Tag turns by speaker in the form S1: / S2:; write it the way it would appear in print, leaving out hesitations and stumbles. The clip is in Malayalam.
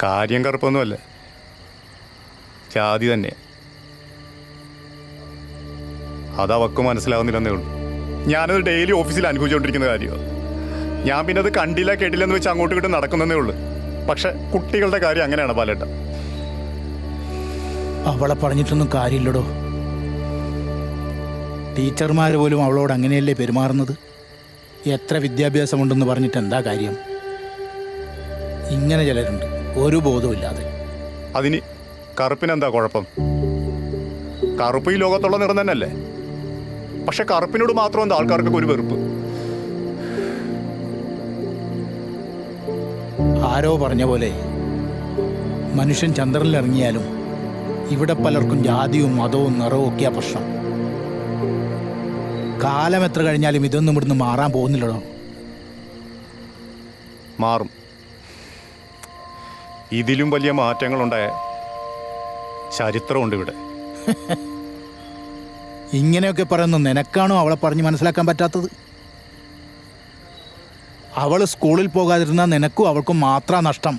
S1: കാര്യം കറുപ്പൊന്നുമല്ല, ജാതി തന്നെ. അതവക്ക് മനസ്സിലാവുന്നില്ലെന്നേ ഉള്ളൂ. ഞാനത് ഡെയിലി ഓഫീസിൽ അനുഭവിച്ചുകൊണ്ടിരിക്കുന്ന കാര്യമാണ്. ഞാൻ പിന്നെ അത് കണ്ടില്ല കേട്ടില്ലെന്ന് വെച്ച് അങ്ങോട്ടും ഇങ്ങോട്ടും നടക്കുന്നതേ ഉള്ളൂ. പക്ഷെ കുട്ടികളുടെ കാര്യം അങ്ങനെയാണ് ബാലേട്ട.
S2: അവളെ പറഞ്ഞിട്ടൊന്നും കാര്യമില്ലടോ. ടീച്ചർമാർ പോലും അവളോട് അങ്ങനെയല്ലേ പെരുമാറുന്നത്. എത്ര വിദ്യാഭ്യാസമുണ്ടെന്ന് പറഞ്ഞിട്ട് എന്താ കാര്യം? ഇങ്ങനെ ചിലരുണ്ട്, ഒരു ബോധവുമില്ലാതെ.
S1: അതിന് കറുപ്പിനെന്താ കുഴപ്പം? കറുപ്പ് ഈ ലോകത്തുള്ള നിറം തന്നെയല്ലേ. പക്ഷെ കറുപ്പിനോട് മാത്രം എന്താ ആൾക്കാർക്കൊക്കെ ഒരു വെറുപ്പ്?
S2: ആരോ പറഞ്ഞ പോലെ മനുഷ്യൻ ചന്ദ്രനിൽ ഇറങ്ങിയാലും ഇവിടെ പലർക്കും ജാതിയും മതവും നിറവും ഒക്കെയാ പ്രശ്നം. കാലം എത്ര കഴിഞ്ഞാലും ഇതൊന്നും ഇവിടുന്ന് മാറാൻ പോകുന്നില്ലടോ.
S1: മാറും. ഇതിലും വലിയ മാറ്റങ്ങളുണ്ടായ ചരിത്രമുണ്ട് ഇവിടെ.
S2: ഇങ്ങനെയൊക്കെ പറയുന്ന നിനക്കാണോ അവളെ പറഞ്ഞ് മനസ്സിലാക്കാൻ പറ്റാത്തത്? അവൾ സ്കൂളിൽ പോകാതിരുന്നാൽ നിനക്കും അവൾക്കും മാത്രം നഷ്ടം.